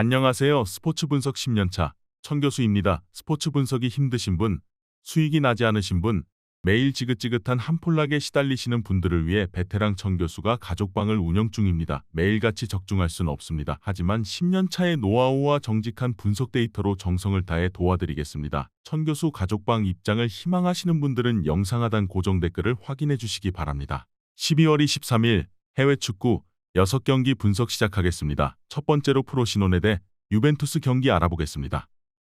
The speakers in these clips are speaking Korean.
안녕하세요. 스포츠 분석 10년차 천교수입니다. 스포츠 분석이 힘드신 분, 수익이 나지 않으신 분, 매일 지긋지긋한 한폴락에 시달리시는 분들을 위해 베테랑 천교수가 가족방을 운영 중입니다. 매일같이 적중할 수는 없습니다. 하지만 10년차의 노하우와 정직한 분석 데이터로 정성을 다해 도와드리겠습니다. 천교수 가족방 입장을 희망하시는 분들은 영상 하단 고정 댓글을 확인해 주시기 바랍니다. 12월 23일 해외 축구 6경기 분석 시작하겠습니다. 첫 번째로 프로시노네 대 유벤투스 경기 알아보겠습니다.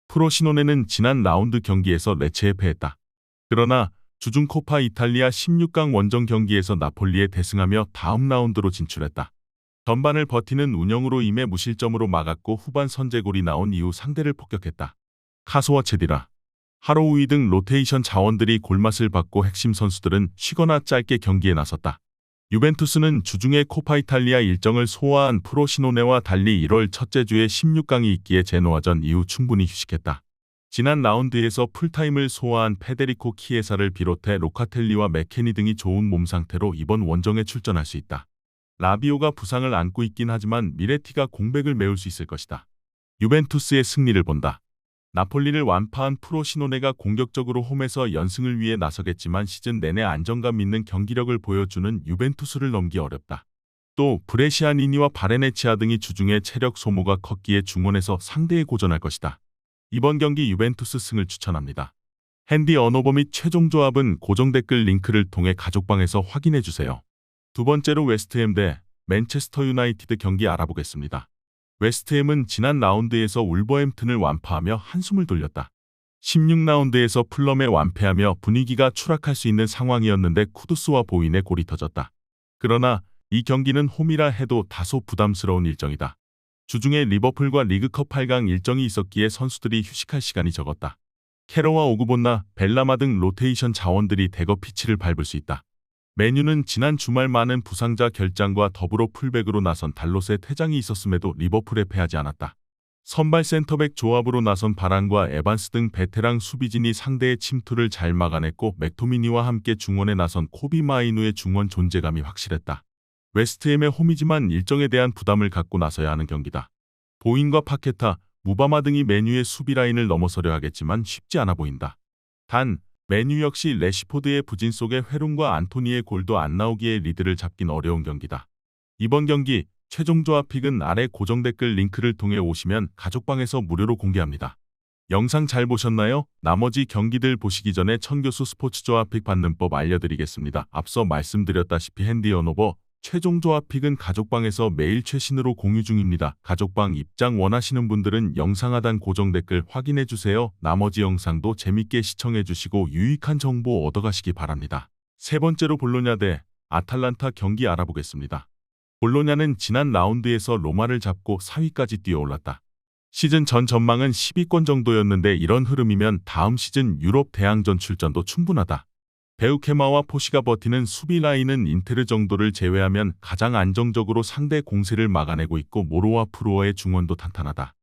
프로시노네는 지난 라운드 경기에서 레체에 패했다. 그러나 주중 코파 이탈리아 16강 원정 경기에서 나폴리에 대승하며 다음 라운드로 진출했다. 전반을 버티는 운영으로 임해 무실점으로 막았고 후반 선제골이 나온 이후 상대를 폭격했다. 카소와 체디라, 하로우이 등 로테이션 자원들이 골맛을 받고 핵심 선수들은 쉬거나 짧게 경기에 나섰다. 유벤투스는 주중에 코파 이탈리아 일정을 소화한 프로시노네와 달리 1월 첫째 주에 16강이 있기에 제노아전 이후 충분히 휴식했다. 지난 라운드에서 풀타임을 소화한 페데리코 키에사를 비롯해 로카텔리와 맥케니 등이 좋은 몸 상태로 이번 원정에 출전할 수 있다. 라비오가 부상을 안고 있긴 하지만 미레티가 공백을 메울 수 있을 것이다. 유벤투스의 승리를 본다. 나폴리를 완파한 프로시노네가 공격적으로 홈에서 연승을 위해 나서겠지만 시즌 내내 안정감 있는 경기력을 보여주는 유벤투스를 넘기 어렵다. 또 브레시아니니와 바레네치아 등이 주중에 체력 소모가 컸기에 중원에서 상대에 고전할 것이다. 이번 경기 유벤투스 승을 추천합니다. 핸디 언어버 및 최종 조합은 고정 댓글 링크를 통해 가족방에서 확인해주세요. 두 번째로 웨스트햄 대 맨체스터 유나이티드 경기 알아보겠습니다. 웨스트햄은 지난 라운드에서 울버햄튼을 완파하며 한숨을 돌렸다. 16라운드에서 풀럼에 완패하며 분위기가 추락할 수 있는 상황이었는데 쿠두스와 보인의 골이 터졌다. 그러나 이 경기는 홈이라 해도 다소 부담스러운 일정이다. 주중에 리버풀과 리그컵 8강 일정이 있었기에 선수들이 휴식할 시간이 적었다. 캐러와 오그본나, 벨라마 등 로테이션 자원들이 대거 피치를 밟을 수 있다. 맨유는 지난 주말 많은 부상자 결장과 더불어 풀백으로 나선 달롯의 퇴장이 있었음에도 리버풀에 패하지 않았다. 선발 센터백 조합으로 나선 바란과 에반스 등 베테랑 수비진이 상대의 침투를 잘 막아냈고 맥토미니와 함께 중원에 나선 코비 마이누의 중원 존재감이 확실했다. 웨스트햄의 홈이지만 일정에 대한 부담을 갖고 나서야 하는 경기다. 보인과 파케타, 무바마 등이 맨유의 수비 라인을 넘어서려 하겠지만 쉽지 않아 보인다. 단 맨유 역시 레시포드의 부진 속에 회룸과 안토니의 골도 안 나오기에 리드를 잡긴 어려운 경기다. 이번 경기 최종 조합 픽은 아래 고정 댓글 링크를 통해 오시면 가족방에서 무료로 공개합니다. 영상 잘 보셨나요? 나머지 경기들 보시기 전에 천교수 스포츠 조합 픽 받는 법 알려드리겠습니다. 앞서 말씀드렸다시피 핸디 언어버 최종 조합 픽은 가족방에서 매일 최신으로 공유 중입니다. 가족방 입장 원하시는 분들은 영상 하단 고정 댓글 확인해주세요. 나머지 영상도 재밌게 시청해주시고 유익한 정보 얻어가시기 바랍니다. 세 번째로 볼로냐 대 아탈란타 경기 알아보겠습니다. 볼로냐는 지난 라운드에서 로마를 잡고 4위까지 뛰어올랐다. 시즌 전 전망은 10위권 정도였는데 이런 흐름이면 다음 시즌 유럽 대항전 출전도 충분하다. 베우케마와 포시가 버티는 수비 라인은 인테르 정도를 제외하면 가장 안정적으로 상대 공세를 막아내고 있고 모로와 프루어의 중원도 탄탄하다.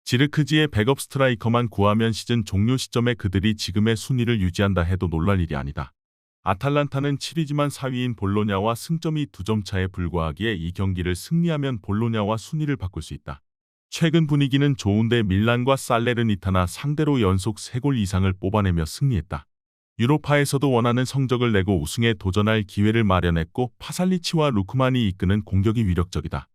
지르크지의 백업 스트라이커만 구하면 시즌 종료 시점에 그들이 지금의 순위를 유지한다 해도 놀랄 일이 아니다. 아탈란타는 7위지만 4위인 볼로냐와 승점이 2점 차에 불과하기에 이 경기를 승리하면 볼로냐와 순위를 바꿀 수 있다. 최근 분위기는 좋은데 밀란과 살레르니타나 상대로 연속 3골 이상을 뽑아내며 승리했다. 유로파에서도 원하는 성적을 내고 우승에 도전할 기회를 마련했고 파살리치와 루크만이 이끄는 공격이 위력적이다.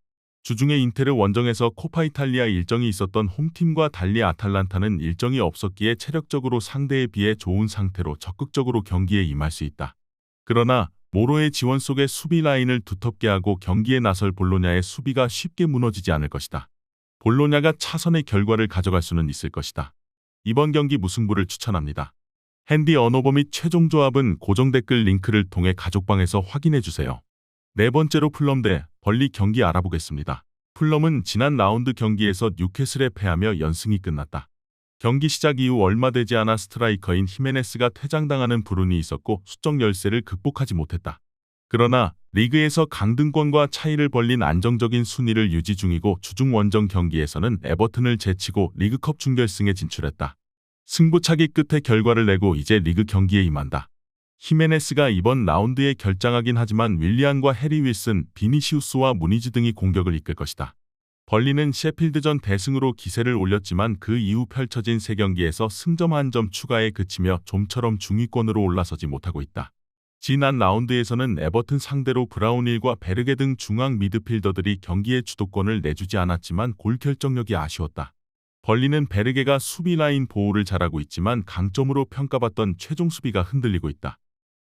주중에 인테르 원정에서 코파 이탈리아 일정이 있었던 홈팀과 달리 아탈란타는 일정이 없었기에 체력적으로 상대에 비해 좋은 상태로 적극적으로 경기에 임할 수 있다. 그러나 모로의 지원 속에 수비 라인을 두텁게 하고 경기에 나설 볼로냐의 수비가 쉽게 무너지지 않을 것이다. 볼로냐가 차선의 결과를 가져갈 수는 있을 것이다. 이번 경기 무승부를 추천합니다. 핸디 언어버 및 최종 조합은 고정 댓글 링크를 통해 가족방에서 확인해주세요. 네 번째로 풀럼 대 벌리 경기 알아보겠습니다. 풀럼은 지난 라운드 경기에서 뉴캐슬에 패하며 연승이 끝났다. 경기 시작 이후 얼마 되지 않아 스트라이커인 히메네스가 퇴장당하는 불운이 있었고 수적 열세를 극복하지 못했다. 그러나 리그에서 강등권과 차이를 벌린 안정적인 순위를 유지 중이고 주중 원정 경기에서는 에버튼을 제치고 리그컵 준결승에 진출했다. 승부차기 끝에 결과를 내고 이제 리그 경기에 임한다. 히메네스가 이번 라운드에 결장하긴 하지만 윌리안과 해리 윌슨, 비니시우스와 무니즈 등이 공격을 이끌 것이다. 벌리는 셰필드전 대승으로 기세를 올렸지만 그 이후 펼쳐진 3경기에서 승점 1점 추가에 그치며 좀처럼 중위권으로 올라서지 못하고 있다. 지난 라운드에서는 에버튼 상대로 브라운힐과 베르게 등 중앙 미드필더들이 경기의 주도권을 내주지 않았지만 골 결정력이 아쉬웠다. 벌리는 베르게가 수비 라인 보호를 잘하고 있지만 강점으로 평가받던 최종 수비가 흔들리고 있다.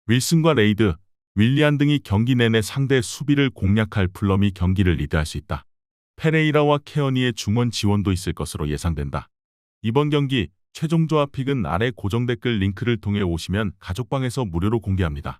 윌슨과 레이드, 윌리안 등이 경기 내내 상대 수비를 공략할 플럼이 경기를 리드할 수 있다. 페레이라와 케어니의 중원 지원도 있을 것으로 예상된다. 이번 경기 최종 조합픽은 아래 고정 댓글 링크를 통해 오시면 가족방에서 무료로 공개합니다.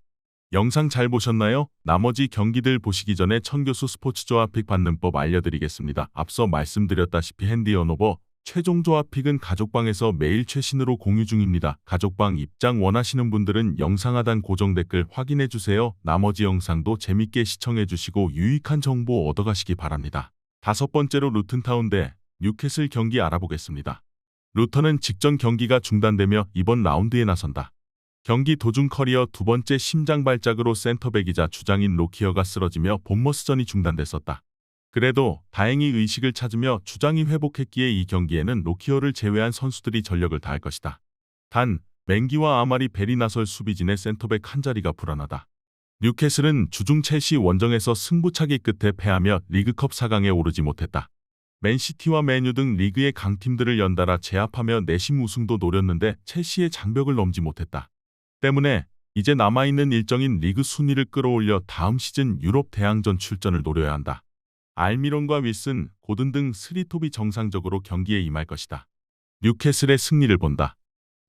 영상 잘 보셨나요? 나머지 경기들 보시기 전에 천교수 스포츠 조합픽 받는 법 알려드리겠습니다. 앞서 말씀드렸다시피 핸디 언오버 최종 조합픽은 가족방에서 매일 최신으로 공유 중입니다. 가족방 입장 원하시는 분들은 영상 하단 고정 댓글 확인해주세요. 나머지 영상도 재밌게 시청해주시고 유익한 정보 얻어가시기 바랍니다. 5번째로 루튼타운 대 뉴캐슬 경기 알아보겠습니다. 루턴은 직전 경기가 중단되며 이번 라운드에 나선다. 경기 도중 커리어 2번째 심장 발작으로 센터백이자 주장인 로키어가 쓰러지며 본머스전이 중단됐었다. 그래도 다행히 의식을 찾으며 주장이 회복했기에 이 경기에는 로키어를 제외한 선수들이 전력을 다할 것이다. 단, 맹기와 아마리 벨이 나설 수비진의 센터백 한자리가 불안하다. 뉴캐슬은 주중 첼시 원정에서 승부차기 끝에 패하며 리그컵 4강에 오르지 못했다. 맨시티와 맨유 등 리그의 강팀들을 연달아 제압하며 내심 우승도 노렸는데 첼시의 장벽을 넘지 못했다. 때문에 이제 남아있는 일정인 리그 순위를 끌어올려 다음 시즌 유럽 대항전 출전을 노려야 한다. 알미론과 윌슨, 고든 등 스리톱이 정상적으로 경기에 임할 것이다. 뉴캐슬의 승리를 본다.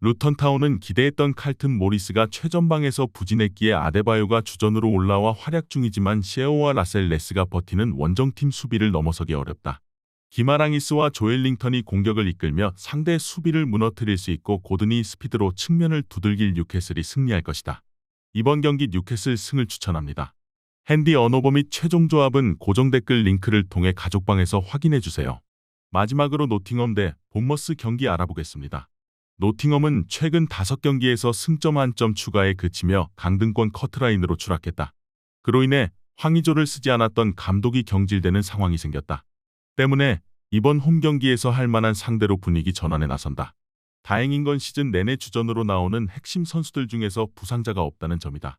루턴타운은 기대했던 칼튼 모리스가 최전방에서 부진했기에 아데바요가 주전으로 올라와 활약 중이지만 셰어와 라셀 레스가 버티는 원정팀 수비를 넘어서기 어렵다. 기마랑이스와 조엘링턴이 공격을 이끌며 상대 수비를 무너뜨릴 수 있고 고든이 스피드로 측면을 두들길 뉴캐슬이 승리할 것이다. 이번 경기 뉴캐슬 승을 추천합니다. 핸디 언오버 및 최종 조합은 고정 댓글 링크를 통해 가족방에서 확인해주세요. 마지막으로 노팅엄 대 본머스 경기 알아보겠습니다. 노팅엄은 최근 5경기에서 승점 1점 추가에 그치며 강등권 커트라인으로 추락했다. 그로 인해 황의조를 쓰지 않았던 감독이 경질되는 상황이 생겼다. 때문에 이번 홈 경기에서 할 만한 상대로 분위기 전환에 나선다. 다행인 건 시즌 내내 주전으로 나오는 핵심 선수들 중에서 부상자가 없다는 점이다.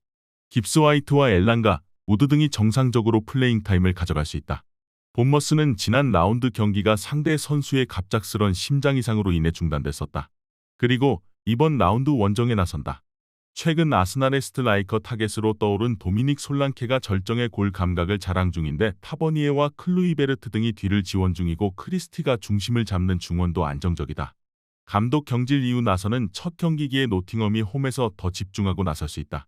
깁스 화이트와 엘랑가, 우드 등이 정상적으로 플레잉 타임을 가져갈 수 있다. 본머스는 지난 라운드 경기가 상대 선수의 갑작스런 심장 이상으로 인해 중단됐었다. 그리고 이번 라운드 원정에 나선다. 최근 아스날의 스트라이커 타겟으로 떠오른 도미닉 솔랑케가 절정의 골 감각을 자랑 중인데 타버니에와 클루이베르트 등이 뒤를 지원 중이고 크리스티가 중심을 잡는 중원도 안정적이다. 감독 경질 이후 나서는 첫 경기기에 노팅엄이 홈에서 더 집중하고 나설 수 있다.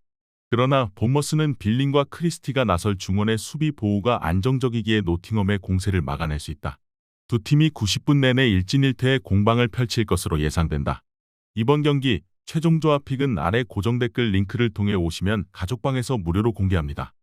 그러나 본머스는 빌링과 크리스티가 나설 중원의 수비 보호가 안정적이기에 노팅엄의 공세를 막아낼 수 있다. 두 팀이 90분 내내 1진1퇴의 공방을 펼칠 것으로 예상된다. 이번 경기 최종 조합픽은 아래 고정 댓글 링크를 통해 오시면 가족방에서 무료로 공개합니다.